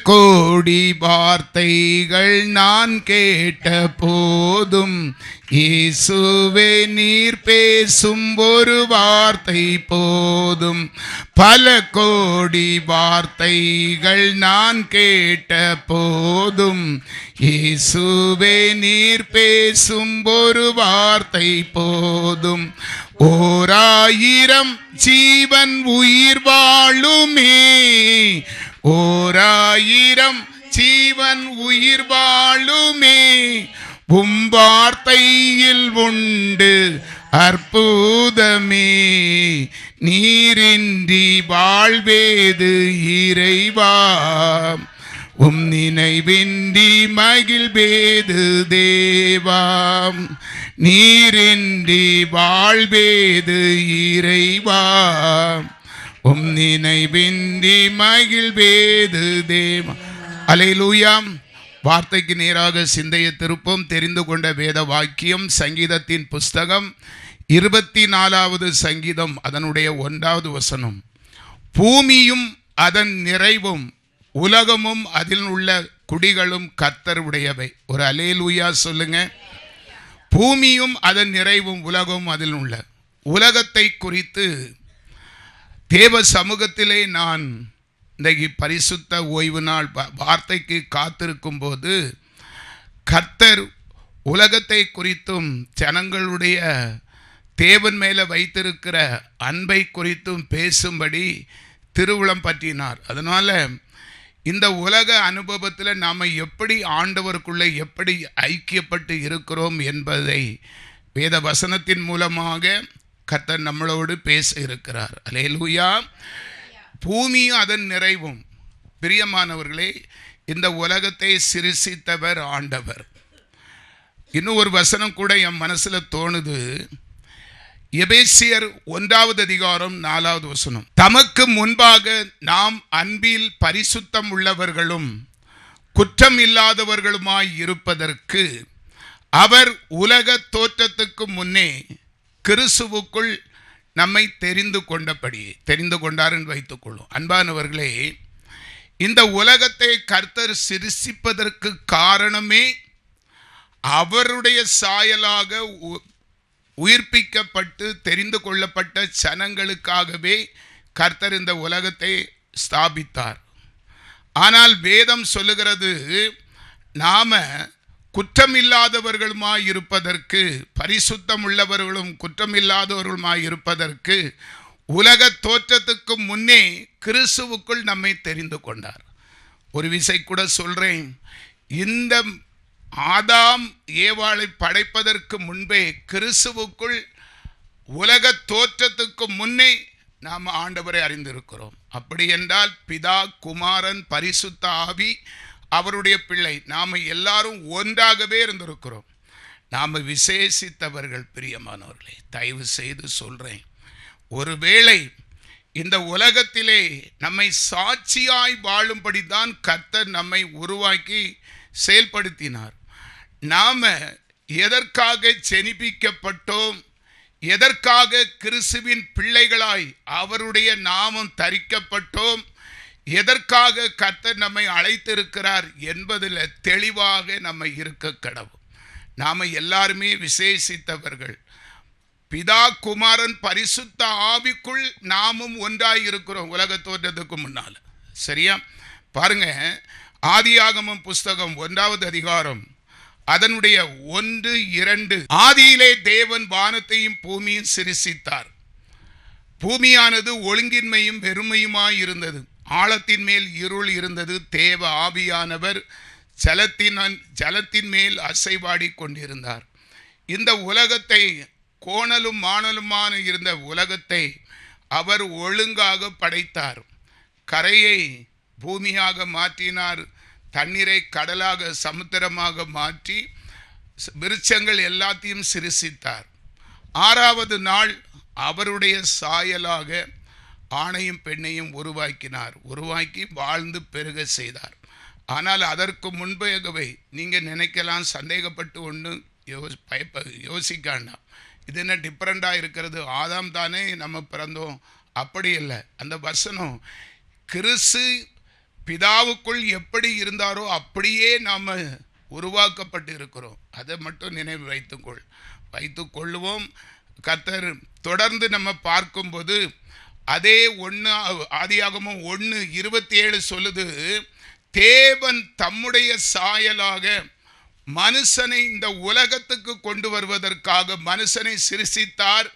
கோடி வார்த்தைகள் நான் கேட்ட போதும் இயேசுவே நீர் பேசும் ஒரு வார்த்தை போதும். பல கோடி வார்த்தைகள் நான் கேட்ட போதும் இயேசுவே நீர் பேசும் ஒரு வார்த்தை போதும். 1000 ஜீவன் உயிர் வாழுமே, 1000 ஜீவன் உயிர் வாழுமே, வார்த்தையில் உண்டு அற்புதமே, நீரின்றி வாழ்வேது இறைவா, நினைவின்றி மகிழ்வேது தேவா, நீரின்றி வாழ்வேது இறைவா, நினைவின்றி மகிழ்வேது தேவா. அல்லேலூயா. வார்த்தைக்கு நேராக சிந்தையை திருப்பம். தெரிந்து கொண்ட வேத வாக்கியம் சங்கீதத்தின் புஸ்தகம் 24வது சங்கீதம் அதனுடைய 1வது வசனம். பூமியும் அதன் நிறைவும் உலகமும் அதில் உள்ள குடிகளும் கர்த்தருடையவை. ஒரு அல்லேலூயா சொல்லுங்க. பூமியும் அதன் நிறைவும் உலகமும் அதில் உள்ள. உலகத்தை குறித்து தேவ சமூகத்திலே நான் இன்றைக்கு பரிசுத்த ஓய்வு நாள் வார்த்தைக்கு காத்திருக்கும் போது கர்த்தர் உலகத்தை குறித்தும் ஜனங்களுடைய தேவன் மேலே வைத்திருக்கிற அன்பை குறித்தும் பேசும்படி திருவுளம் பற்றினார். அதனால் இந்த உலக அனுபவத்தில் நாம் எப்படி ஆண்டவருக்குள்ளே எப்படி ஐக்கியப்பட்டு இருக்கிறோம் என்பதை வேத வசனத்தின் மூலமாக கர்த்தர் நம்மளோடு பேச இருக்கிறார். அல்லேலூயா. பூமியும் அதன் நிறைவும். பிரியமானவர்களே, இந்த உலகத்தை சிருஷ்டித்தவர் ஆண்டவர். இன்னும் ஒரு வசனம் கூட என் மனசில் தோணுது. எபேசியர் 1வது அதிகாரம் 4வது வசனம். தமக்கு முன்பாக நாம் அன்பில் பரிசுத்தம் உள்ளவர்களும் குற்றம் இல்லாதவர்களுமாய் இருப்பதற்கு அவர் உலக தோற்றத்துக்கு முன்னே கிறிஸ்துவுக்குள் நம்மை தெரிந்து கொண்டார் என்று வைத்துக்கொள்ளும். அன்பானவர்களே, இந்த உலகத்தை கர்த்தர் சிருஷ்டிப்பதற்கு காரணமே அவருடைய சாயலாக உயிர்ப்பிக்கப்பட்டு தெரிந்து கொள்ளப்பட்ட ஜனங்களுக்காகவே கர்த்தர் இந்த உலகத்தை ஸ்தாபித்தார். ஆனால் வேதம் சொல்லுகிறது, நாம குற்றமில்லாதவர்களுமாய் இருப்பதற்கு, பரிசுத்தம் உள்ளவர்களும் குற்றமில்லாதவர்களுமாய் இருப்பதற்கு உலக தோற்றத்துக்கு முன்னே கிறிஸ்துவுக்குள் நம்மை தெரிந்து கொண்டார். ஒரு விசை கூட சொல்றேன், இந்த ஆதாம் ஏவாளை படைப்பதற்கு முன்பே கிறிஸ்துவுக்குள் உலக தோற்றத்துக்கு முன்னே நாம் ஆண்டவரை அறிந்திருக்கிறோம். அப்படி என்றால் பிதா, குமாரன், பரிசுத்த ஆவி அவருடைய பிள்ளை நாம் எல்லாரும் ஒன்றாகவே இருந்திருக்கிறோம். நாம் விசேஷித்தவர்கள். பிரியமானவர்களே, தயவு செய்து சொல்கிறேன், ஒருவேளை இந்த உலகத்திலே நம்மை சாட்சியாய் வாழும்படி தான் கர்த்தர் நம்மை உருவாக்கி செயல்படுத்தினார். நாம் எதற்காக ஜெனிப்பிக்கப்பட்டோம், எதற்காக கிறிஸ்துவின் பிள்ளைகளாய் அவருடைய நாமம் தரிக்கப்பட்டோம், எதற்காக கர்த்தர் நம்மை அழைத்திருக்கிறார் என்பதில் தெளிவாக நம்ம இருக்க கடவும். நாம் எல்லாருமே விசேஷித்தவர்கள். பிதா, குமாரன், பரிசுத்த ஆவிக்குள் நாமும் ஒன்றாய் இருக்கிறோம் உலக தோற்றத்துக்கு முன்னால். சரியா? பாருங்க, ஆதியாகமம் புஸ்தகம் 1வது அதிகாரம் அதனுடைய 1, 2. ஆதியிலே தேவன் வானத்தையும் பூமியும் சிருஷ்டித்தார். பூமியானது ஒழுங்கின்மையும் வெறுமையுமாய் இருந்தது. ஆழத்தின் மேல் இருள் இருந்தது. தேவ ஆவியானவர் ஜலத்தின் மேல் அசைவாடி கொண்டிருந்தார். இந்த உலகத்தை, கோணலும் மாணலுமான இருந்த உலகத்தை அவர் ஒழுங்காக படைத்தார். கரையை பூமியாக மாற்றினார், தண்ணீரை கடலாக சமுத்திரமாக மாற்றி விருட்சங்கள் எல்லாத்தையும் சிருஷ்டித்தார். 6வது நாள் அவருடைய சாயலாக ஆணையும் பெண்ணையும் உருவாக்கினார். உருவாக்கி வாழ்ந்து பெருக செய்தார். ஆனால் அதற்கு முன்பேகவே நீங்கள் நினைக்கலாம், சந்தேகப்பட்டு ஒன்று யோசிக்காண்டாம், இது என்ன டிஃப்ரெண்ட்டாக இருக்கிறது, ஆதாம் தானே நம்ம பிறந்தோம். அப்படி இல்லை. அந்த வசனம் கிறிஸ்து பிதாவுக்குள் எப்படி இருந்தாரோ அப்படியே நாம் உருவாக்கப்பட்டு இருக்கிறோம். அதை மட்டும் நினைவு வைத்து கொள்ளுவோம். கர்த்தர் தொடர்ந்து நம்ம பார்க்கும்போது அதே ஆதியாகமம் 1:27 சொல்லுது, தேவன் தம்முடைய சாயலாக மனுஷனை இந்த உலகத்துக்கு கொண்டு வருவதற்காக மனுஷனை சிருஷ்டித்தார்.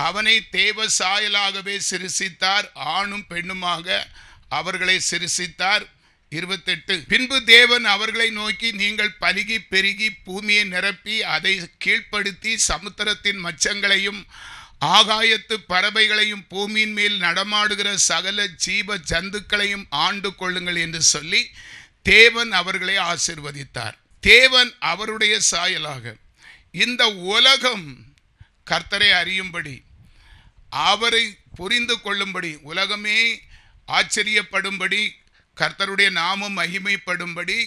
அவனை தேவ சாயலாகவே சிருஷ்டித்தார், ஆணும் பெண்ணுமாக அவர்களை சிருஷ்டித்தார். 28 பின்பு தேவன் அவர்களை நோக்கி, நீங்கள் பலுகி பெருகி பூமியை நிரப்பி அதை கீழ்ப்படுத்தி சமுத்திரத்தின் மச்சங்களையும் ஆகாயத்து பறவைகளையும் பூமியின் மேல் நடமாடுகிற சகல ஜீவ ஜந்துக்களையும் ஆண்டு கொள்ளுங்கள் என்று சொல்லி தேவன் அவர்களை ஆசீர்வதித்தார். தேவன் அவருடைய சாயலாக இந்த உலகம் கர்த்தரை அறியும்படி, அவரை புரிந்து கொள்ளும்படி, உலகமே ஆச்சரியப்படும்படி, கர்த்தருடைய நாமம் மகிமைப்படும்படி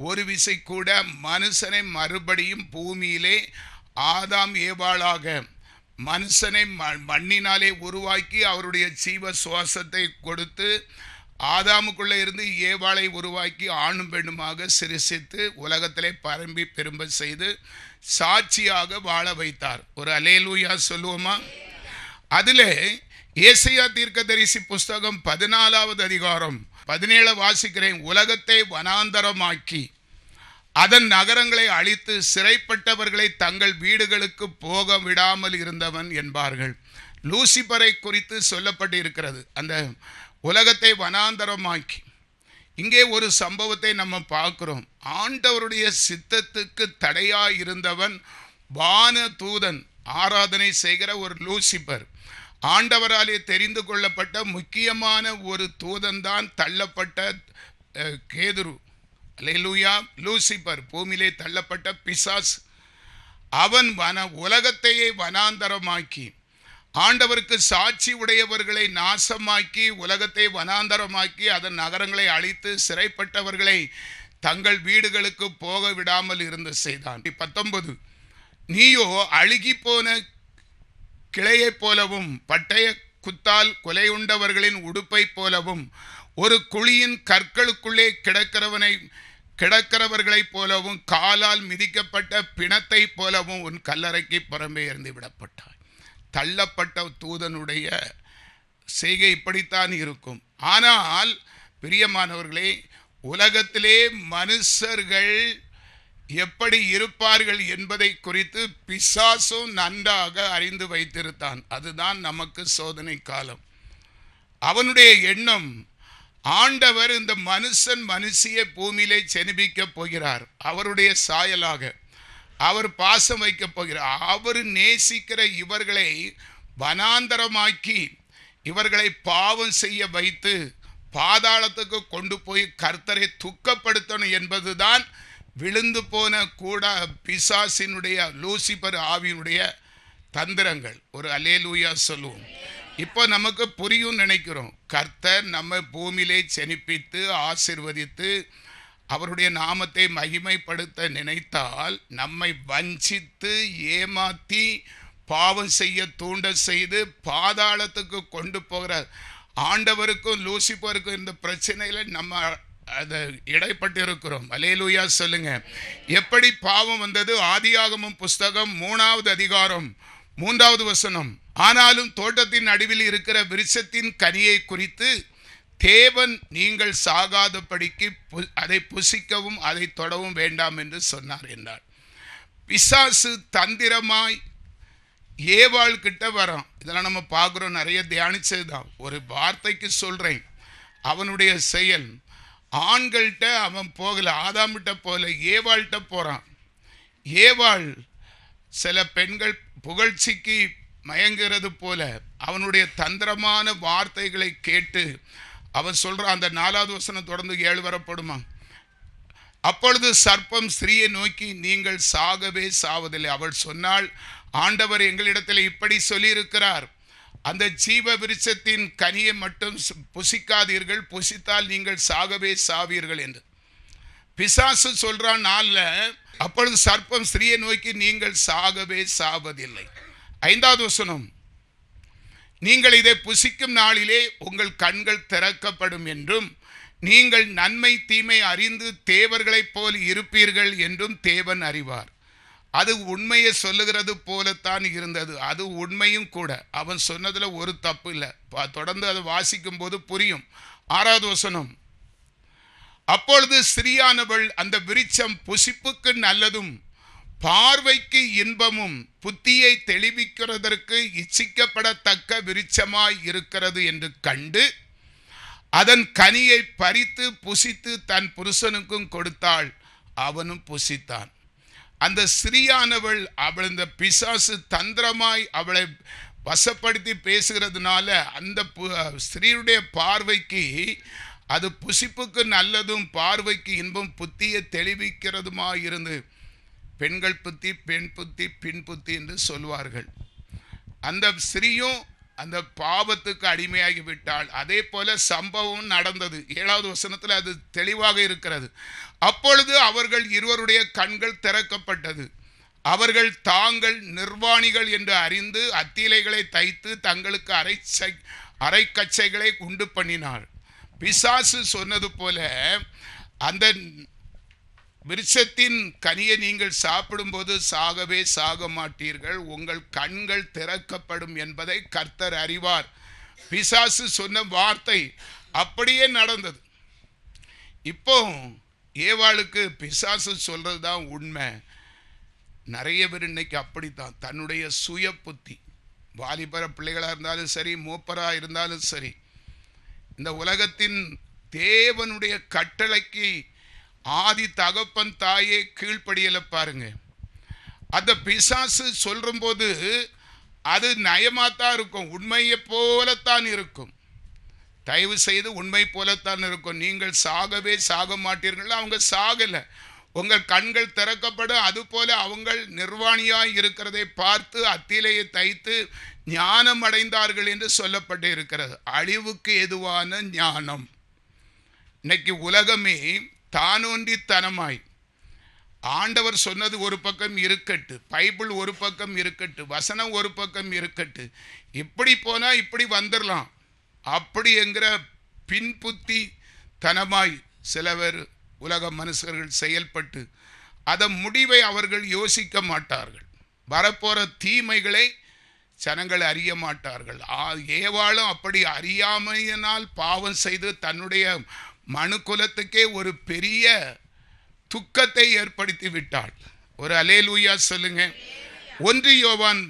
ஒரு விசை கூட மனுஷனை மறுபடியும் பூமியிலே ஆதாம் ஏவாளாக மனுஷனை மண்ணினாலே உருவாக்கி அவருடைய ஜீவ சுவாசத்தை கொடுத்து ஆதாமுக்குள்ளே இருந்து ஏவாளை உருவாக்கி ஆணும் பெண்ணுமாக சிருஷ்டித்து உலகத்திலே பரம்பி பெரும்ப செய்து சாட்சியாக வாழ வைத்தார். ஒரு அல்லேலூயா சொல்லுவோமா? அதில் ஏசாயா தீர்க்கதரிசி புஸ்தகம் 14வது அதிகாரம் 17 வாசிக்கிறேன். உலகத்தை வனாந்தரமாக்கி அதன் நகரங்களை அழித்து சிறைப்பட்டவர்களை தங்கள் வீடுகளுக்கு போக விடாமல் இருந்தவன் என்பார்கள். லூசிபரை குறித்து சொல்லப்பட்டு இருக்கிறது. அந்த உலகத்தை வனாந்தரமாக்கி இங்கே ஒரு சம்பவத்தை நம்ம பார்க்கிறோம். ஆண்டவருடைய சித்தத்துக்கு தடையாய் இருந்தவன் வான தூதன், ஆராதனை செய்கிற ஒரு லூசிபர். ஆண்டவராலே தெரிந்து கொள்ளப்பட்ட முக்கியமான ஒரு தூதன் தான் தள்ளப்பட்ட கேதுரு. அல்லேலூயா. லூசிபர் பூமியிலே தள்ளப்பட்ட பிசாஸ். அவன் உலகத்தையே வனாந்தரமாக்கி ஆண்டவருக்கு சாட்சி உடையவர்களை நாசமாக்கி உலகத்தை வனாந்தரமாக்கி அதன் நகரங்களை அழித்து சிறைப்பட்டவர்களை தங்கள் வீடுகளுக்கு போக விடாமல் இருந்து செய்தான். 19 நீயோ அழுகி போன கிளையைப் போலவும் பட்டய குத்தால் கொலையுண்டவர்களின் உடுப்பை போலவும் ஒரு குழியின் கற்களுக்குள்ளே கிடக்கிறவர்களைப் போலவும் காலால் மிதிக்கப்பட்ட பிணத்தை போலவும் உன் கல்லறைக்கு புறம்பே இருந்து விடப்பட்டாய். தள்ளப்பட்ட தூதனுடைய செய்கை இப்படித்தான் இருக்கும். ஆனால் பிரியமானவர்களே, உலகத்திலே மனுஷர்கள் எப்படி இருப்பார்கள் என்பதை குறித்து பிசாசும் நன்றாக அறிந்து வைத்திருந்தான். அதுதான் நமக்கு சோதனை காலம். அவனுடைய எண்ணம், ஆண்டவர் இந்த மனுஷியை பூமியிலே ஜெனிபிக்க போகிறார், அவருடைய சாயலாக அவர் பாசம் வைக்க போகிறார். அவர் நேசிக்கிற இவர்களை வனாந்தரமாக்கி இவர்களை பாவம் செய்ய வைத்து பாதாளத்துக்கு கொண்டு போய் கர்த்தரை துக்கப்படுத்தணும் என்பதுதான் விழுந்து போன கூட பிசாசினுடைய லூசிபர் ஆவியினுடைய தந்திரங்கள். ஒரு அல்லேலூயா சொல்லுவோம். இப்போ நமக்கு புரியும் நினைக்கிறோம். கர்த்தர் நம்ம பூமியிலே ஜெனிப்பித்து ஆசீர்வதித்து அவருடைய நாமத்தை மகிமைப்படுத்த நினைத்தால் நம்மை வஞ்சித்து ஏமாற்றி பாவம் செய்ய தூண்ட செய்து பாதாளத்துக்கு கொண்டு போகிற ஆண்டவருக்கும் லூசிபருக்கும் இந்த பிரச்சனையில் நம்ம அதை இடைப்பட்டு இருக்கிறோம். அல்லேலூயா சொல்லுங்க. எப்படி பாவம் வந்தது? ஆதியாகமம் புஸ்தகம் 3வது அதிகாரம் 3வது வசனம். ஆனாலும் தோட்டத்தின் நடுவில் இருக்கிற விருட்சத்தின் கனியை குறித்து தேவன் நீங்கள் சாகாதபடிக்கு அதை புசிக்கவும் அதை தொடவும் வேண்டாம் என்று சொன்னார் என்றார். பிசாசு தந்திரமாய் ஏவாள் கிட்ட வரான். இதெல்லாம் நம்ம பார்க்குறோம், நிறைய தியானிச்சது தான். ஒரு வார்த்தைக்கு சொல்கிறேன், அவனுடைய செயல். ஆண்கள்கிட்ட அவன் போகல, ஆதாம்கிட்ட போகல, ஏவாள்கிட்ட போகிறான். ஏவாள் சில பெண்கள் புகழ்ச்சிக்கு மயங்குகிறது போல அவனுடைய தந்திரமான வார்த்தைகளை கேட்டு அவன் சொல்கிறான். அந்த 4வது வசனம் தொடர்ந்து 7 வரப்படுமா? அப்பொழுது சர்ப்பம் ஸ்திரீயை நோக்கி, நீங்கள் சாகவே சாவதில்லை. அவள் சொன்னாள், ஆண்டவர் எங்களிடத்தில் இப்படி சொல்லியிருக்கிறார், அந்த ஜீவ விருட்சத்தின் கனியை மட்டும் புசிக்காதீர்கள், புசித்தால் நீங்கள் சாகவே சாவீர்கள் என்று. பிசாசு சொல்றான் 4. அப்பொழுது சர்ப்பம் ஸ்திரீயை நோக்கி, நீங்கள் சாகவே சாவதில்லை. 5வது வசனம், நீங்கள் இதை புசிக்கும் நாளிலே உங்கள் கண்கள் திறக்கப்படும் என்றும் நீங்கள் நன்மை தீமை அறிந்து தேவர்களைப் போல் இருப்பீர்கள் என்றும் தேவன் அறிவார். அது உண்மையை சொல்லுகிறது போலத்தான் இருந்தது. அது உண்மையும் கூட. அவன் சொன்னதில் ஒரு தப்பு இல்லை. தொடர்ந்து அதை வாசிக்கும் போது புரியும். 6வது வசனம், அப்பொழுது ஸ்திரீயானவள் அந்த விருட்சம் புசிப்புக்கு நல்லதும் பார்வைக்கு இன்பமும் புத்தியை தெளிவிக்கிறதற்கு இச்சிக்கப்படத்தக்க விருட்சமாய் இருக்கிறது என்று கண்டு அதன் கனியை பறித்து புசித்து தன் புருஷனுக்கும் கொடுத்தாள். அவனும் புசித்தான். அந்த ஸ்திரீயானவள், அவள் இந்த பிசாசு தந்திரமாய் அவளை வசப்படுத்தி பேசுகிறதுனால அந்த ஸ்திரீயுடைய பார்வைக்கு அது புசிப்புக்கு நல்லதும் பார்வைக்கு இன்பம் புத்தியை தெளிவிக்கிறதுமாய் இருந்து, பெண்கள் புத்தி பெண் புத்தி பின் புத்தி என்று சொல்வார்கள். அந்த ஸ்திரீயும் அந்த பாவத்துக்கு அடிமையாகி விட்டாள். அதே போல சம்பவம் நடந்தது. 7வது வசனத்தில் அது தெளிவாக இருக்கிறது. அப்பொழுது அவர்கள் இருவருடைய கண்கள் திறக்கப்பட்டது. அவர்கள் தாங்கள் நிர்வாணிகள் என்று அறிந்து அத்திலைகளை தைத்து தங்களுக்கு அரைக்கச்சைகளை உண்டு பண்ணினார். பிசாசு சொன்னது போல அந்த விருட்சத்தின் கனியை நீங்கள் சாப்பிடும்போது சாகவே சாக மாட்டீர்கள், உங்கள் கண்கள் திறக்கப்படும் என்பதை கர்த்தர் அறிவார். பிசாசு சொன்ன வார்த்தை அப்படியே நடந்தது. இப்போ ஏவாளுக்கு பிசாசு சொல்றது தான் உண்மை. நிறைய பேர் இன்னைக்கு அப்படித்தான். தன்னுடைய சுய புத்தி, வாலிபர பிள்ளைகளாக இருந்தாலும் சரி, மூப்பராக இருந்தாலும் சரி, இந்த உலகத்தின் தேவனுடைய கட்டளைக்கு ஆதி தகப்பன் தாயே கீழ்ப்படியலை பாருங்க. அந்த பிசாசு சொல்லும்போது அது நயமாத்தான் இருக்கும், உண்மையை போலத்தான் இருக்கும். தயவு செய்து உண்மை போலத்தான் இருக்கும். நீங்கள் சாகவே சாக மாட்டீர்கள். அவங்க சாகலை. உங்கள் கண்கள் திறக்கப்படும். அதுபோல அவங்க நிர்வாணியாய் இருக்கிறதை பார்த்து அத்திலையை தைத்து ஞானம் அடைந்தார்கள் என்று சொல்லப்பட்டு இருக்கிறது. அழிவுக்கு எதுவான ஞானம். இன்னைக்கு உலகமே தானோன்றித்தனமாய், ஆண்டவர் சொன்னது ஒரு பக்கம் இருக்கட்டு, பைபிள் ஒரு பக்கம் இருக்கட்டு, வசனம் ஒரு பக்கம் இருக்கட்டு, இப்படி போனால் இப்படி வந்துடலாம் அப்படி என்கிற பின்புத்தி தனமாய் சிலவர் உலக மனுஷர்கள் செயல்பட்டு அதன் முடிவை அவர்கள் யோசிக்க மாட்டார்கள். வரப்போகிற தீமைகளை ஜனங்கள் அறிய மாட்டார்கள். ஏவாளும் அப்படி அறியாமையினால் பாவம் செய்து தன்னுடைய மனு குலத்துக்கே ஒரு பெரிய துக்கத்தை ஏற்படுத்தி விட்டாள். ஒரு அல்லேலூயா சொல்லுங்க. 1 யோவான்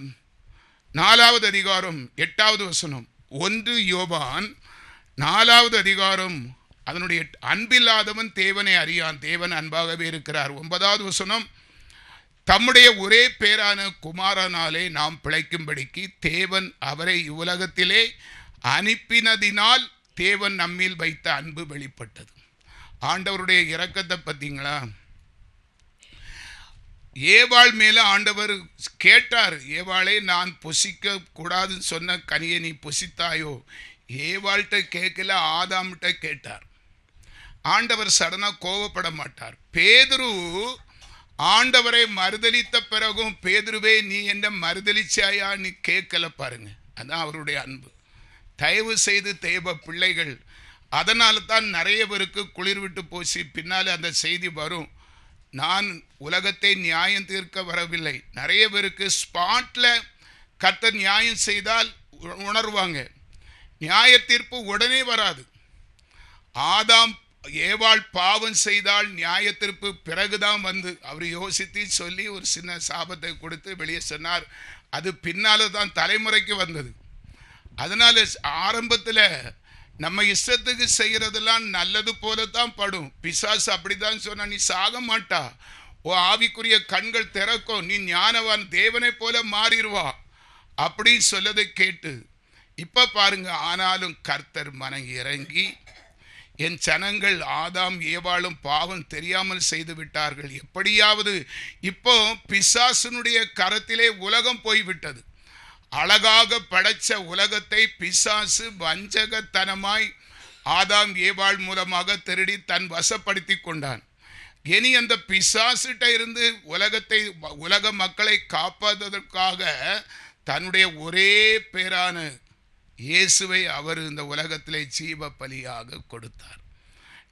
4வது அதிகாரம் 8வது வசனம். 1 யோவான் 4வது அதிகாரம் அதனுடைய அன்பில்லாதவன் தேவனை அறியான், தேவன் அன்பாகவே இருக்கிறார். 9வது வசனம், தம்முடைய ஒரே பேரான குமாரனாலே நாம் பிழைக்கும்படிக்கு தேவன் அவரை இவ்வுலகத்திலே அனுப்பினதினால் தேவன் நம்மில் வைத்த அன்பு வெளிப்பட்டது. ஆண்டவருடைய இரக்கத்தை பார்த்தீங்களா? ஏவாள் மேல ஆண்டவர் கேட்டார், ஏவாளே நான் புசிக்க கூடாதுன்னு சொன்ன கனியை நீ புசித்தாயோ? ஏவாள்கிட்ட கேட்கல, ஆதாம்கிட்ட கேட்டார். ஆண்டவர் சடனாக கோபப்பட மாட்டார். பேதுரு ஆண்டவரை மறுதலித்த பிறகும் பேதுருவே நீ என்ன மறுதலிச்சாயா நீ கேட்கல பாருங்க. அதான் அவருடைய அன்பு. தயவு செய்து தேவ பிள்ளைகள், அதனால தான் நிறைய பேருக்கு குளிர் விட்டு போச்சு. பின்னாலே அந்த செய்தி வரும். நான் உலகத்தை நியாயம் தீர்க்க வரவில்லை. நிறைய பேருக்கு ஸ்பாட்டில் கர்த்தர் நியாயம் செய்தால் உணர்வாங்க. நியாய தீர்ப்பு உடனே வராது. ஆதாம் ஏவாள் பாவம் செய்தால் நியாய தீர்ப்பு பிறகுதான் வந்து அவர் யோசித்து சொல்லி ஒரு சின்ன சாபத்தை கொடுத்து வெளியே சொன்னார். அது பின்னால தான் தலைமுறைக்கு வந்தது. அதனால ஆரம்பத்தில் நம்ம இஷ்டத்துக்கு செய்கிறதெல்லாம் நல்லது போல தான் படும். பிசாசு அப்படிதான் சொன்னா, நீ சாக மாட்டா, ஓ ஆவிக்குரிய கண்கள் திறக்கும், நீ ஞானவான் தேவனை போல மாறிடுவா அப்படின்னு சொல்லதை கேட்டு இப்ப பாருங்க. ஆனாலும் கர்த்தர் மனம் இறங்கி, என் ஜனங்கள் ஆதாம் ஏவாளும் பாவம் தெரியாமல் செய்து விட்டார்கள், எப்படியாவது இப்போ பிசாசனுடைய கரத்திலே உலகம் போய்விட்டது. அழகாக படைச்ச உலகத்தை பிசாசு வஞ்சகத்தனமாய் ஆதாம் ஏவாள் மூலமாக திருடி தன் வசப்படுத்தி கொண்டான். இனி அந்த பிசாசிட்ட இருந்து உலக மக்களை காப்பதற்காக தன்னுடைய ஒரே பேரான இயேசுவை அவர் இந்த உலகத்திலே ஜீவ பலியாக கொடுத்தார்.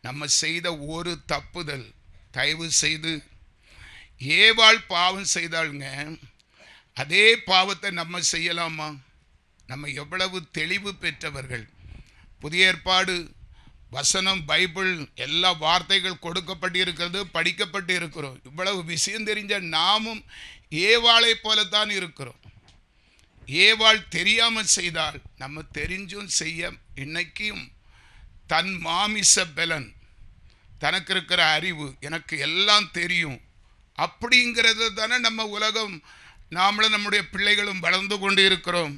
நம்ம செய்த ஒரு தப்புதல், தயவு செய்து ஏவாள் பாவம் செய்தாளுங்க, அதே பாவத்தை நம்ம செய்யலாமா? நம்ம எவ்வளவு தெளிவு பெற்றவர்கள்! புதிய ஏற்பாடு வசனம், பைபிள், எல்லா வார்த்தைகள் கொடுக்கப்பட்டிருக்கிறது, படிக்கப்பட்டு இருக்கிறோம். இவ்வளவு விஷயம் தெரிஞ்ச நாமும் ஏவாளை போலத்தான் இருக்கிறோம். ஏவாள் தெரியாமல் செய்தால், நம்ம தெரிஞ்சும் செய்ய இன்னைக்கும் தன் மாமிச பலன், தனக்கு இருக்கிற அறிவு, எனக்கு எல்லாம் தெரியும் அப்படிங்கிறது தானே நம்ம உலகம், நாமளும் நம்முடைய பிள்ளைகளும் வளர்ந்து கொண்டு இருக்கிறோம்.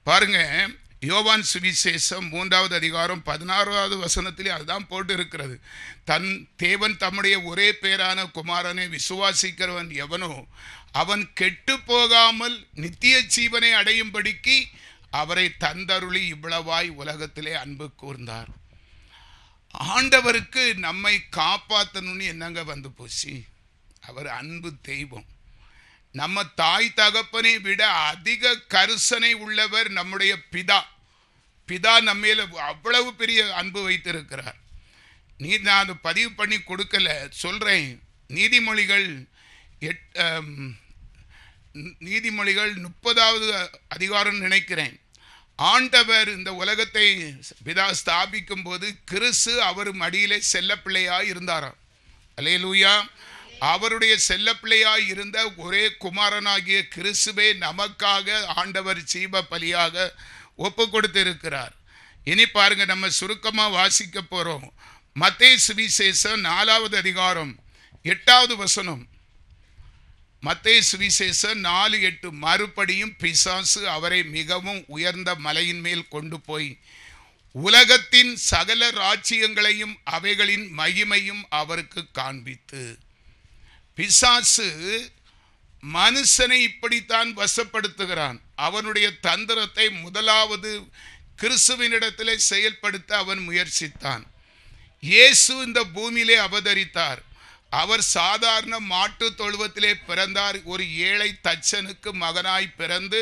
பாருங்க, யோவான் சுவிசேஷம் 3வது அதிகாரம் 16வது வசனத்திலே அதுதான் போட்டு இருக்கிறது. தன் தேவன் தம்முடைய ஒரே பேரான குமாரனை விசுவாசிக்கிறவன் எவனோ அவன் கெட்டு போகாமல் நித்திய ஜீவனை அடையும்படிக்கு அவரை தந்தருளி இவ்வளவாய் உலகத்திலே அன்பு கூர்ந்தார். ஆண்டவருக்கு நம்மை காப்பாற்றணும்னு என்னங்க வந்து போச்சு? அவர் அன்பு தெய்வம். நம்ம தாய் தகப்பனை விட அதிக கருசனை உள்ளவர் நம்முடைய பிதா. பிதா நம்மேல அவ்வளவு பெரிய அன்பு வைத்திருக்கிறார். நான் அதை பதிவு பண்ணி கொடுக்கல, சொல்கிறேன். நீதிமொழிகள் 30வது அதிகாரம் நினைக்கிறேன். ஆண்டவர் இந்த உலகத்தை பிதா ஸ்தாபிக்கும் போது கிறிஸ்து அவர் மடியிலே செல்ல பிள்ளையாய் இருந்தாராம். அல்லேலூயா. அவருடைய செல்ல பிள்ளையாய் இருந்த ஒரே குமாரனாகிய கிறிஸ்துவே நமக்காக ஆண்டவர் ஜீவ பலியாக ஒப்பு கொடுத்திருக்கிறார். இனி பாருங்க, நம்ம சுருக்கமாக வாசிக்க போகிறோம். மத்தேயு சுவிசேஷம் 4வது அதிகாரம் 8வது வசனம். மத்தேயு சுவிசேஷம் 4:8. மறுபடியும் பிசாசு அவரை மிகவும் உயர்ந்த மலையின் மேல் கொண்டு போய் உலகத்தின் சகல ராஜ்யங்களையும் அவைகளின் மகிமையும் அவருக்கு காண்பித்து. பிசாசு மனுஷனை இப்படித்தான் வசப்படுத்துகிறான். அவனுடைய தந்திரத்தை முதலாவது கிறிஸ்துவினிடத்திலே செயல்படுத்த அவன் முயற்சித்தான். இயேசு இந்த பூமியிலே அவதரித்தார். அவர் சாதாரண மாட்டு தொழுவத்திலே பிறந்தார். ஒரு ஏழை தச்சனுக்கு மகனாய் பிறந்து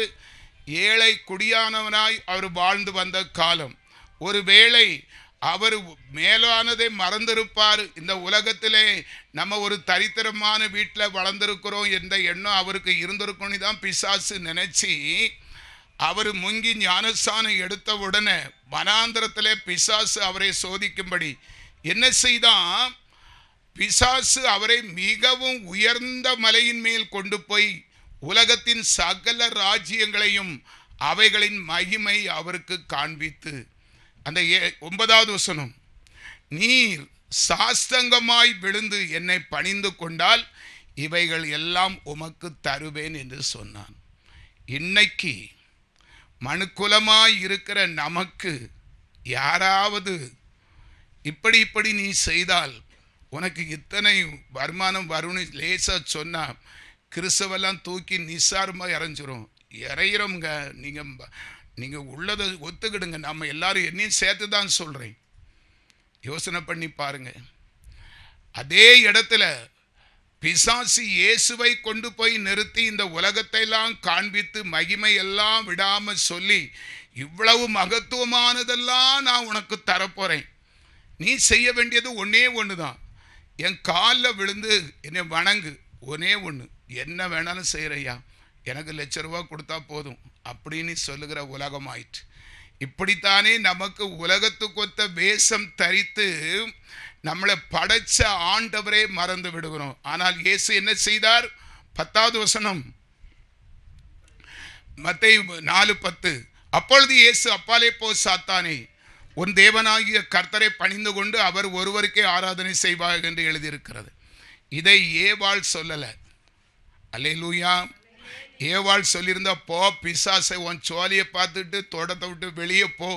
ஏழை குடியானவனாய் அவர் வாழ்ந்து வந்த காலம். ஒருவேளை அவர் மேலானதை மறந்திருப்பார். இந்த உலகத்திலே நம்ம ஒரு தரித்திரமான வீட்டில் வளர்ந்திருக்கிறோம் என்ற எண்ணம் அவருக்கு இருந்திருக்கும்னு தான் பிசாசு நினைச்சி அவர் முங்கி ஞானஸ்தானம் எடுத்த உடனே வனாந்திரத்திலே பிசாசு அவரை சோதிக்கும்படி என்ன செய்தான்? பிசாசு அவரை மிகவும் உயர்ந்த மலையின் மேல் கொண்டு போய் உலகத்தின் சகல ராஜ்யங்களையும் அவைகளின் மகிமை அவருக்கு காண்பித்து. அந்த 9வது வசனம், நீர் சாஸ்தங்கமாய் விழுந்து என்னை பணிந்து கொண்டால் இவைகள் எல்லாம் உமக்கு தருவேன் என்று சொன்னான். இன்னைக்கு மனுக்குலமாய் இருக்கிற நமக்கு யாராவது இப்படி நீ செய்தால் உனக்கு இத்தனை வருமானம் வரும்னு லேசாக சொன்னால் கிறிஸ்தவெல்லாம் தூக்கி நிசாரமாக இறைஞ்சிரும். இறையிறோங்க. நீங்கள் உள்ளதை ஒத்துக்கிடுங்க. நம்ம எல்லாரும் என்னையும் சேர்த்து தான் சொல்கிறேன். யோசனை பண்ணி பாருங்க. அதே இடத்துல பிசாசு இயேசுவை கொண்டு போய் நிறுத்தி இந்த உலகத்தையெல்லாம் காண்பித்து மகிமை எல்லாம் விடாமல் சொல்லி இவ்வளவு மகத்துவமானதெல்லாம் நான் உனக்கு தரப்போகிறேன். நீ செய்ய வேண்டியது ஒன்றே ஒன்று தான். என் காலில் விழுந்து என்னை வணங்கு. ஒன்றே ஒன்று, என்ன வேணாலும் செய்கிறையா, எனக்கு ₹1,00,000 கொடுத்தா போதும் அப்படின்னு சொல்லுகிற உலகம் ஆயிற்று. இப்படித்தானே நமக்கு உலகத்துக்கொத்த வேஷம் தரித்து நம்மளை படைச்ச ஆண்டவரே மறந்து விடுகிறோம். ஆனால் இயேசு என்ன செய்தார்? 10வது வசனம், மத்தேயு 4:10. அப்பொழுது இயேசு, அப்பாலே போ சாத்தானே, உன் தேவனாகிய கர்த்தரை பணிந்து கொண்டு அவர் ஒருவருக்கே ஆராதனை செய்வார் என்று எழுதியிருக்கிறது. இதை ஏவாள் சொல்லலை. அல்லேலூயா. ஏவாள் சொல்லியிருந்தா, போ பிசாசை, உன் சோழியை பார்த்துட்டு தோட்டத்தை விட்டு வெளியே போ,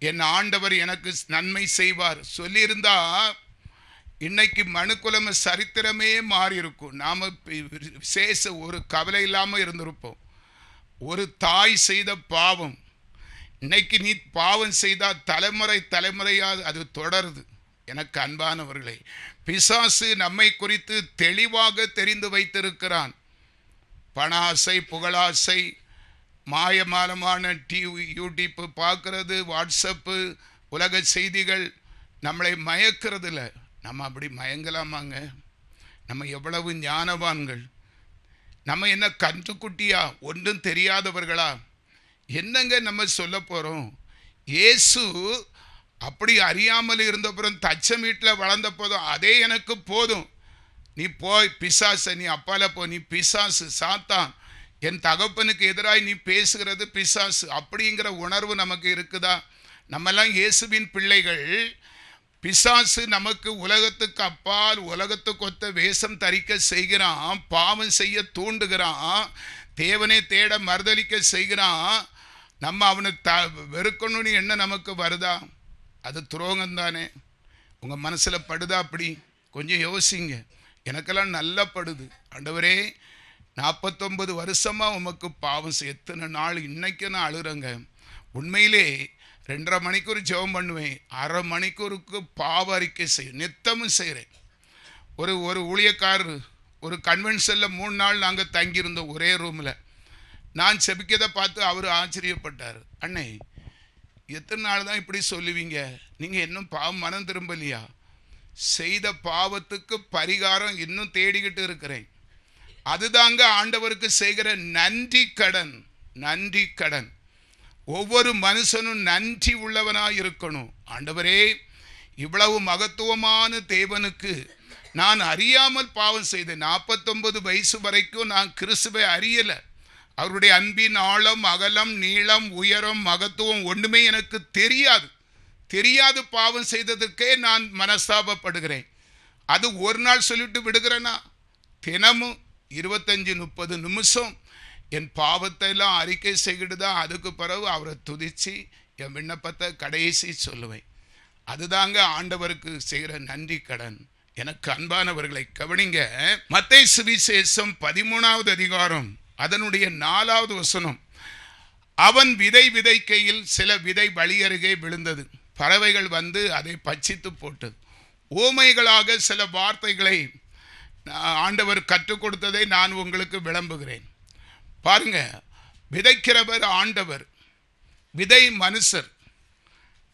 என் ஆண்டவர் எனக்கு நன்மை செய்வார் சொல்லியிருந்தா இன்னைக்கு மனுக்குலம சரித்திரமே மாறி இருக்கும். நாம் விசேஷ ஒரு கவலை இல்லாமல் இருந்திருப்போம். ஒரு தாய் செய்த பாவம், இன்னைக்கு நீ பாவம் செய்தால் தலைமுறையாக அது தொடருது. எனக்கு அன்பானவர்களே, பிசாசு நம்மை குறித்து தெளிவாக தெரிந்து வைத்திருக்கிறான். பண ஆசை, புகழாசை, மாயமாலமான டிவி, யூடியூப்பு பார்க்கறது, வாட்ஸ்அப்பு, உலக செய்திகள் நம்மளை மயக்கிறதில்ல. நம்ம அப்படி மயங்கலாமாங்க? நம்ம எவ்வளவு ஞானவான்கள்! நம்ம என்ன கன்றுக்குட்டியா, ஒன்றும் தெரியாதவர்களா? என்னங்க நம்ம சொல்ல போகிறோம்? இயேசு அப்படி அறியாமல் இருந்தப்புறம் தச்சம் வீட்டில் வளர்ந்த போதும் அதே எனக்கு போதும், நீ போய் பிசாசு, நீ அப்பால போ, நீ பிசாசு, சாத்தான், என் தகப்பனுக்கு எதிராய் நீ பேசுகிறது பிசாசு அப்படிங்கிற உணர்வு நமக்கு இருக்குதா? நம்மெல்லாம் இயேசுவின் பிள்ளைகள். பிசாசு நமக்கு உலகத்துக்கு அப்பால் உலகத்துக்கு ஒத்த வேஷம் தரிக்க செய்கிறான், பாவம் செய்ய தூண்டுகிறான், தேவனை தேட மறுதலிக்க செய்கிறான். நம்ம அவனை வெறுக்கணும்னு என்ன நமக்கு வருதா? அது துரோகம் தானே. உங்கள் மனசில் படுதா? அப்படி கொஞ்சம் யோசிங்க. எனக்கெல்லாம் நல்லா படுது. ஆண்டவரே, 49 வருஷமாக உமக்கு பாவம் செய்ய எத்தனை நாள் இன்னைக்கு நான் அழுகிறேங்க. உண்மையிலே 2.5 மணிக்கூர் ஜெபம் பண்ணுவேன், 1/2 மணிக்கூருக்கு பாவ அறிக்கை செய்யும், நித்தமும் செய்கிறேன். ஒரு ஊழியக்காரர் ஒரு கன்வென்ஷனில் 3 நாள் நாங்கள் தங்கியிருந்தோம் ஒரே ரூமில். நான் செபிக்கதை பார்த்து அவர் ஆச்சரியப்பட்டார். அண்ணே, எத்தனை நாள் தான் இப்படி சொல்லுவீங்க? நீங்கள் இன்னும் பாவம் மனம் திரும்பலையா? செய்த பாவத்துக்கு பரிகாரம் இன்னும் தேடிக்கிட்டு இருக்கிறேன். அதுதாங்க ஆண்டவருக்கு செய்கிற நன்றி கடன். நன்றி கடன். ஒவ்வொரு மனுஷனும் நன்றி உள்ளவனாக இருக்கணும். ஆண்டவரே, இவ்வளவு மகத்துவமான தேவனுக்கு நான் அறியாமல் பாவம் செய்தேன். 49 வயசு வரைக்கும் நான் கிறிஸ்துவை அறியலை. அவருடைய அன்பின் ஆழம், அகலம், நீளம், உயரம், மகத்துவம் ஒன்றுமே எனக்கு தெரியாது பாவம் செய்ததற்கே நான் மனஸ்தாபப்படுகிறேன். அது ஒரு நாள் சொல்லிட்டு விடுகிறேன்னா, தினமும் 25-30 நிமிஷம் என் பாவத்தை எல்லாம் அறிக்கை செய்கிட்டு தான் அதுக்கு பிறகு அவரை துதித்து என் விண்ணப்பத்தை கடைசி சொல்லுவேன். அதுதாங்க ஆண்டவருக்கு செய்கிற நன்றி கடன். எனக்கு அன்பானவர்களை கவனிங்க. மத்தேயு சுவிசேஷம் 13வது அதிகாரம் அதனுடைய 4வது வசனம். அவன் விதை விதைக்கையில் சில விதை வழியருகே விழுந்தது, பறவைகள் வந்து அதை பட்சித்து போட்டது. ஓமைகளாக சில வார்த்தைகளை ஆண்டவர் கற்றுக் கொடுத்ததை நான் உங்களுக்கு விளம்புகிறேன். பாருங்க, விதைக்கிறவர் ஆண்டவர், விதை மனுஷர்,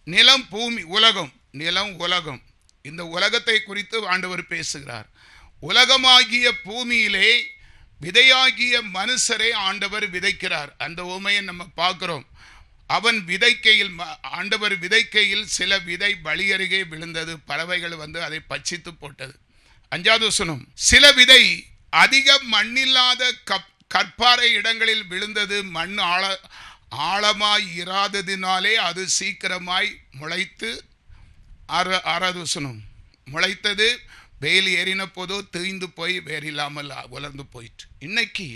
நிலம் பூமி, உலகம், நிலம் உலகம். இந்த உலகத்தை குறித்து ஆண்டவர் பேசுகிறார். உலகமாகிய பூமியிலே விதையாகிய மனுஷரை ஆண்டவர் விதைக்கிறார். அந்த உண்மையை நம்ம பார்க்கிறோம். அவன் விதைக்கையில், ஆண்டவர் விதைக்கையில் சில விதை வழியருகே விழுந்தது, பறவைகள் வந்து அதை பட்சித்து போட்டது. 5வது வசனம். சில விதை அதிக மண்ணில்லாத கற்பாறை இடங்களில் விழுந்தது, மண் ஆழமாய் இராததினாலே அது சீக்கிரமாய் முளைத்து. 6வது வசனம். முளைத்தது, வெயில் ஏறின போதோ தீய்ந்து போய் வேறு இல்லாமல் உலர்ந்து போயிட்டு. இன்னைக்கு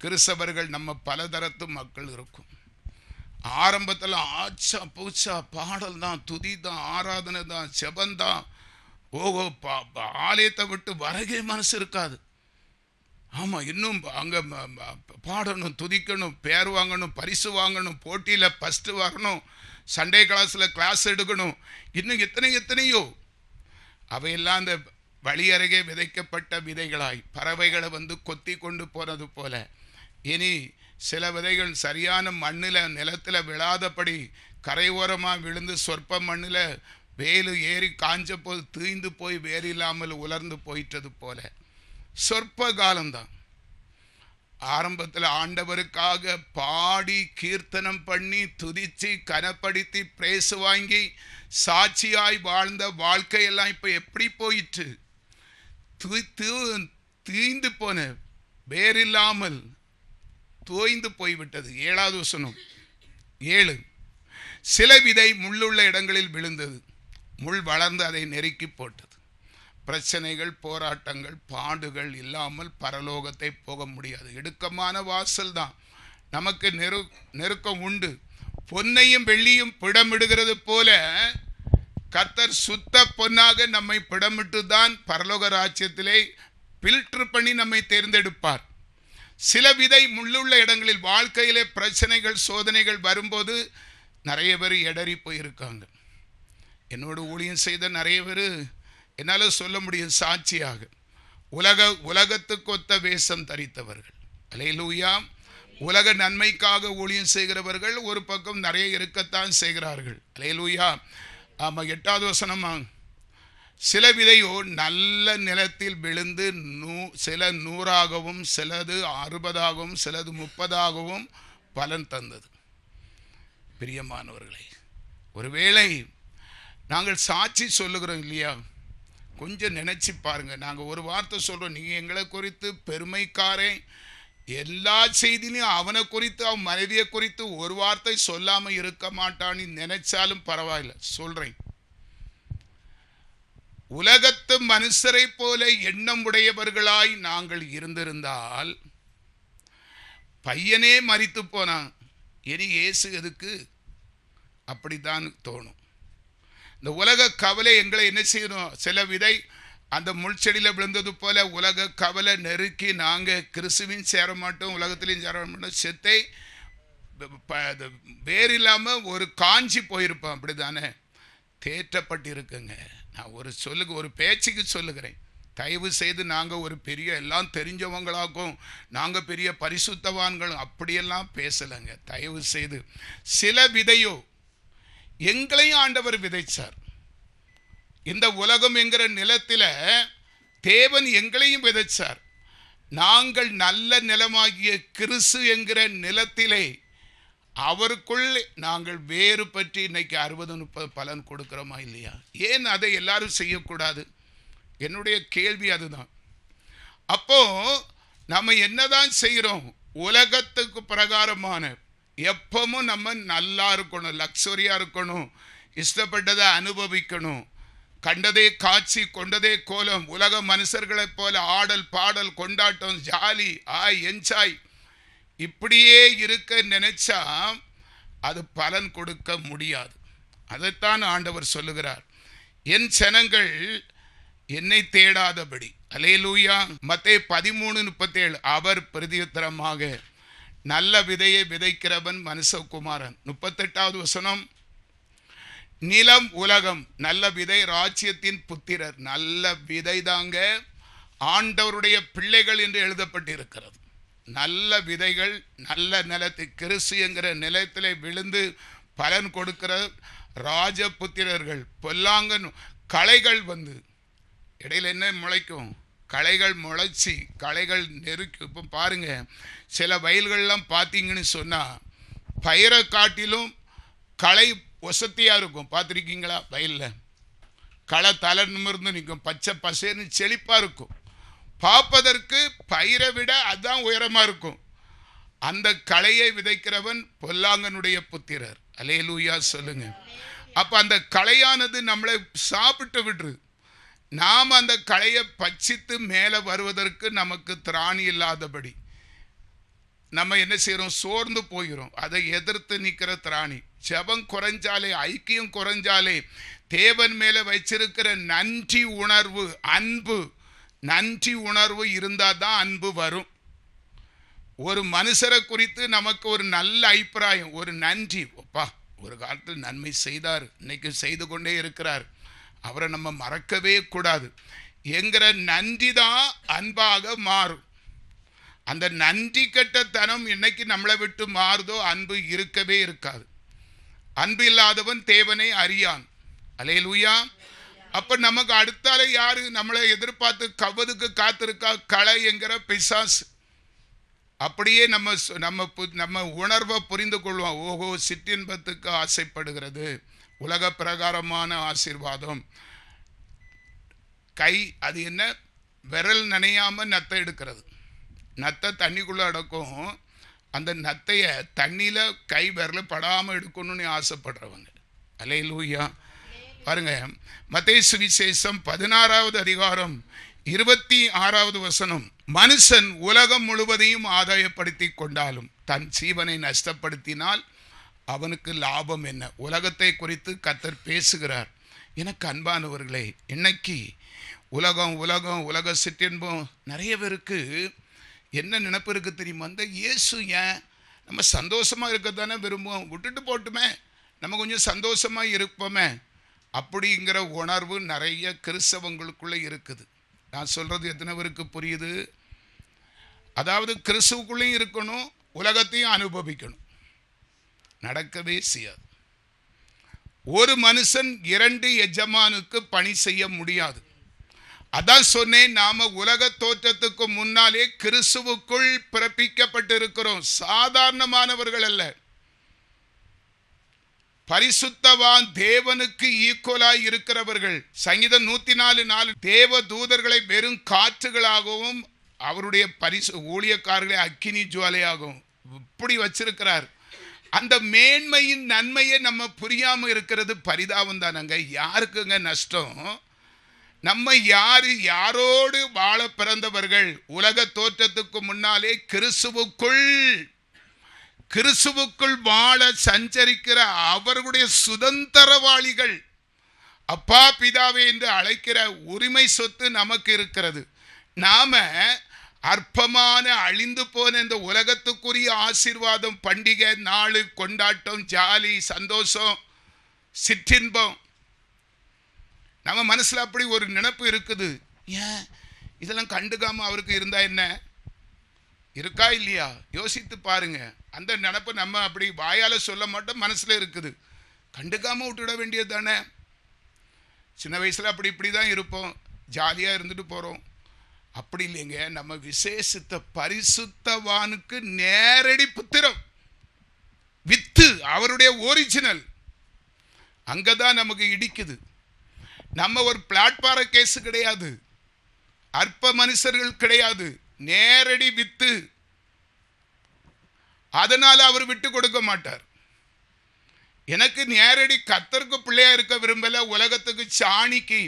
கிறிஸ்தவர்கள் நம்ம பலதரத்து மக்கள் இருக்கும். ஆரம்பத்தில் ஆச்சா பூச்சா பாடல் தான், துதி தான், ஆராதனை தான், செபந்தான். ஓஹோ, ஆலயத்தை விட்டு வரகே மனசு இருக்காது. ஆமாம், இன்னும் அங்கே பாடணும், துதிக்கணும், பேர் வாங்கணும், பரிசு வாங்கணும், போட்டியில் ஃபஸ்ட்டு வரணும், சண்டே கிளாஸில் கிளாஸ் எடுக்கணும், இன்னும் எத்தனையோ. அவையெல்லாம் அந்த வழியருகே விதைக்கப்பட்ட விதைகளாய் பறவைகளை வந்து கொத்தி கொண்டு போனது போல. இனி சில விதைகள் சரியான மண்ணில் நிலத்தில் விழாதபடி கரையோரமாக விழுந்து சொற்ப மண்ணில் வேலு ஏறி காஞ்ச போது தீய்ந்து போய் வேறு இல்லாமல் உலர்ந்து போயிட்டது போல. சொற்ப காலம்தான். ஆரம்பத்தில் ஆண்டவருக்காக பாடி கீர்த்தனம் பண்ணி துதிச்சு கனப்படுத்தி பிரேசு வாங்கி சாட்சியாய் வாழ்ந்த வாழ்க்கையெல்லாம் இப்போ எப்படி போயிட்டு தீய்ந்து போன, வேறில்லாமல் தோய்ந்து போய்விட்டது. 7வது வசனம். 7. சில விதை முள்ளுள்ள இடங்களில் விழுந்தது, முள் வளர்ந்து அதை நெருக்கி போட்டது. பிரச்சனைகள், போராட்டங்கள், பாடுகள் இல்லாமல் பரலோகத்தை போக முடியாது. இடுக்கமான வாசல் தான். நமக்கு நெருக்கம் உண்டு. பொன்னையும் வெள்ளியும் பிடமிடுகிறது போல கர்த்தர் சுத்த பொன்னாக நம்மை பிடமிட்டு தான் பரலோக ராஜ்யத்திலே பில்டர் பண்ணி நம்மை தேர்ந்தெடுப்பார். சில விதை முள்ளுள்ள இடங்களில் வாழ்க்கையிலே பிரச்சனைகள், சோதனைகள் வரும்போது நிறைய பேர் இடறி போயிருக்காங்க. என்னோட ஊழியம் செய்த நிறைய பேர் என்னால் சொல்ல முடியும் சாட்சியாக. உலகத்துக்கு ஒத்த வேஷம் தரித்தவர்கள். அல்லேலூயா. உலக நன்மைக்காக ஊழியம் செய்கிறவர்கள் ஒரு பக்கம் நிறைய இருக்கத்தான் செய்கிறார்கள். அல்லேலூயா. ஆமாம், 8வது வசனமா, சில விதையோ நல்ல நிலத்தில் விழுந்து சில 100ஆகவும் சிலது 60ஆகவும் சிலது 30ஆகவும் பலன் தந்தது. பிரியமானவர்களே, ஒருவேளை நாங்கள் சாட்சி சொல்லுகிறோம் இல்லையா, கொஞ்சம் நினச்சி பாருங்கள். நாங்கள் ஒரு வார்த்தை சொல்கிறோம், நீங்கள் எங்களை குறித்து பெருமைக்காரன், எல்லா செய்திலையும் அவனை குறித்து அவன் மனைவியை குறித்து ஒரு வார்த்தை சொல்லாமல் இருக்க மாட்டான்னு நினைச்சாலும் பரவாயில்ல, சொல்கிறேன். உலகத்து மனுஷரை போல எண்ணம் உடையவர்களாய் நாங்கள் இருந்திருந்தால் பையனே மரித்து போனான், இனி இயேசு எதுக்கு, அப்படித்தான் தோணும். இந்த உலக கவலை எங்களை என்ன செய்யணும், சில விதை அந்த முள்செடியில் விழுந்தது போல உலக கவலை நெருக்கி நாங்கள் கிறிஸ்துவின் சேர மாட்டோம், உலகத்திலையும் சேர மாட்டோம், செத்தை வேறு இல்லாமல் ஒரு காஞ்சி போயிருப்போம். அப்படி தானே தேற்றப்பட்டு இருக்குங்க. நான் ஒரு பேச்சுக்கு சொல்லுகிறேன். தயவு செய்து நாங்கள் ஒரு பெரிய எல்லாம் தெரிஞ்சவங்களாக்கும், நாங்கள் பெரிய பரிசுத்தவான்களும் அப்படியெல்லாம் பேசலைங்க. தயவு செய்து சில விதையோ எங்களையும் ஆண்டவர் விதைச்சார். இந்த உலகம் என்கிற நிலத்தில் தேவன் எங்களையும் விதைச்சார். நாங்கள் நல்ல நிலமாகிய கிறிஸ்து என்கிற நிலத்திலே அவருக்குள் நாங்கள் வேறு பற்றி இன்னைக்கு 60-30 பலன் கொடுக்கிறோமா இல்லையா? ஏன் அதை எல்லாரும் செய்யக்கூடாது? என்னுடைய கேள்வி அதுதான். அப்போ நம்ம என்னதான் செய்கிறோம்? உலகத்துக்கு பிரகாரமான எப்பவும் நம்ம நல்லா இருக்கணும், லக்ஸரியாக இருக்கணும், இஷ்டப்பட்டதை அனுபவிக்கணும், கண்டதே காட்சி கொண்டதே கோலம், உலக மனுஷர்களைப் போல ஆடல் பாடல் கொண்டாட்டம் ஜாலி என்ஜாய் இப்படியே இருக்க நினைச்சா அது பலன் கொடுக்க முடியாது. அதைத்தான் ஆண்டவர் சொல்லுகிறார், என் ஜனங்கள் என்னை தேடாதபடி. அல்லேலூயா. மத்தேயு 13:37 அவர் பிரதியுத்தரமாக, நல்ல விதையை விதைக்கிறவன் மனுஷகுமாரன். 38வது வசனம், நிலம் உலகம், நல்ல விதை ராஜ்யத்தின் புத்திரர். நல்ல விதை தாங்க ஆண்டவருடைய பிள்ளைகள் என்று எழுதப்பட்டிருக்கிறது. நல்ல விதைகள் நல்ல நிலத்தை கிறிஸ்து என்கிற நிலத்திலே விழுந்து பலன் கொடுக்கிற ராஜபுத்திரர்கள். பொல்லாங்கன் களைகள் வந்து இடையில என்ன முளைக்கும், களைகள் முளைச்சி களைகள் நெருக்கி. இப்போ பாருங்க, சில வயல்கள்லாம் பார்த்தீங்கன்னு சொன்னால் பயிரை காட்டிலும் களை வசதியாக இருக்கும். பார்த்துருக்கீங்களா? வயலில் களை தலை நிமிர்ந்து நிற்கும், பச்சை பசேன்னு செழிப்பாக இருக்கும். பார்ப்பதற்கு பயிரை விட அதுதான் உயரமாக இருக்கும். அந்த களையை விதைக்கிறவன் பொல்லாங்கனுடைய புத்திரர். அல்லேலூயா சொல்லுங்க. அப்போ அந்த களையானது நம்மளை சாப்பிட்டு விட்டுரு. நாம் அந்த களையை பட்சித்து மேலே வருவதற்கு நமக்கு திராணி இல்லாதபடி நம்ம என்ன செய்கிறோம், சோர்ந்து போகிறோம். அதை எதிர்த்து நிற்கிற திராணி. ஜெபம் குறைஞ்சாலே, ஐக்கியம் குறைஞ்சாலே, தேவன் மேலே வச்சிருக்கிற நன்றி உணர்வு, அன்பு, நன்றி உணர்வு இருந்தால் தான் அன்பு வரும். ஒரு மனுஷரை குறித்து நமக்கு ஒரு நல்ல அபிப்பிராயம், ஒரு நன்றி, அப்பா ஒரு காலத்தில் நன்மை செய்தார், இன்னைக்கு செய்து கொண்டே இருக்கிறார், அவரை நம்ம மறக்கவே கூடாது என்கிற நன்றி தான் அன்பாக மாறும். அந்த நன்றி கெட்டத்தனம் இன்னைக்கு நம்மளை விட்டு மாறுதோ அன்பு இருக்கவே இருக்காது. அன்பு இல்லாதவன் தேவனை அறியான். அல்லேலூயா. அப்போ நமக்கு அடுத்தால யாரு நம்மளை எதிர்பார்த்து கவதுக்கு காத்திருக்கா? களை என்கிற பிசாசு. அப்படியே நம்ம உணர்வை புரிந்து கொள்வோம். ஓஹோ, சிற்றின்பத்துக்கு ஆசைப்படுகிறது, உலக பிரகாரமான ஆசீர்வாதம். கை அது என்ன, விரல் நனையாமல் நத்தை எடுக்கிறது. நத்தை தண்ணிக்குள்ளே அடக்கும். அந்த நத்தையை தண்ணியில் கை விரல் படாமல் எடுக்கணும்னு ஆசைப்படுறவங்க. அல்லேலூயா. பாருங்க, மத்தேயு சுவிசேஷம் 16வது அதிகாரம் 26வது வசனம், மனுஷன் உலகம் முழுவதையும் ஆதாயப்படுத்தி கொண்டாலும் தன் ஜீவனை நஷ்டப்படுத்தினால் அவனுக்கு லாபம் என்ன? உலகத்தை குறித்து கர்த்தர் பேசுகிறார். எனக்கு அன்பானவர்களே, இன்னைக்கு உலக சிற்றின்பம் நிறைய பேருக்கு என்ன நினைப்பு இருக்குது தெரியுமா? அந்த இயேசு ஏன் நம்ம சந்தோஷமாக இருக்க தானே விரும்புவோம், விட்டுட்டு போட்டுமே, நம்ம கொஞ்சம் சந்தோஷமாக இருப்போமே அப்படிங்கிற உணர்வு நிறைய கிறிஸ்தவங்களுக்குள்ளே இருக்குது. நான் சொல்கிறது எத்தனை பேருக்கு புரியுது? அதாவது கிறிஸ்துவுக்குள்ளேயும் இருக்கணும், உலகத்தையும் அனுபவிக்கணும். நடக்கவே செய்யாது. ஒரு மனுஷன் 2 எஜமானுக்கு பணி செய்ய முடியாது. அதான் சொன்னேன், நாம உலக தோற்றத்துக்கு முன்னாலே கிறிஸ்துவுக்குள் பிறப்பிக்கப்பட்டிருக்கிறோம். சாதாரணமானவர்கள் அல்ல. பரிசுத்தவான், தேவனுக்கு ஈக்குவலாய் இருக்கிறவர்கள். சங்கீதம் 104:4 தேவ தூதர்களை வெறும் காற்றுகளாகவும் அவருடைய ஊழியக்காரர்களை அக்கினி ஜுவாலையாகவும் இப்படி வச்சிருக்கிறார். அந்த மேன்மையின் நன்மையை நம்ம புரியாம இருக்கிறது பரிதாபம் தானங்க. யாருக்குங்க நஷ்டம்? நம்ம யாரோடு வாழ பிறந்தவர்கள்? உலக தோற்றத்துக்கு முன்னாலே கிறிஸ்துவுக்குள் வாழ சஞ்சரிக்கிற அவர்களுடைய சுதந்திரவாளிகள். அப்பா பிதாவே என்று அழைக்கிற உரிமை சொத்து நமக்கு இருக்கிறது. நாம அற்பமான அழிந்து போன இந்த உலகத்துக்குரிய ஆசீர்வாதம், பண்டிகை நாள், கொண்டாட்டம், ஜாலி, சந்தோஷம், சிற்றின்பம், நம்ம மனசுல அப்படி ஒரு நினைப்பு இருக்குது. ஏன் இதெல்லாம் கண்டுக்காம அவருக்கு இருந்தா என்ன? இருக்கா இல்லையா? யோசித்து பாருங்க. அந்த நினைப்பு நம்ம அப்படி வாயால சொல்ல மாட்டோம், மனசுல இருக்குது. கண்டுக்காம விட்டுட வேண்டியது தானே. சின்ன வயசுல இப்படிதான் இருப்போம், ஜாலியா இருந்துட்டு போறோம். அப்படி இல்லைங்க. நம்ம விசேஷித்த பரிசுத்தவானுக்கு நேரடி புத்திரம், வித்து, அவருடைய ஒரிஜினல். அங்கதான் நமக்கு இடிக்குது. நம்ம ஒரு பிளாட்பார கேஸ் கிடையாது, அற்ப மனுஷர்கள் கிடையாது, நேரடி வித்து. அதனால அவர் விட்டு கொடுக்க மாட்டார். எனக்கு நேரடி கர்த்தருக்கு பிள்ளையா இருக்க விரும்பல, உலகத்துக்கு சாணிக்கு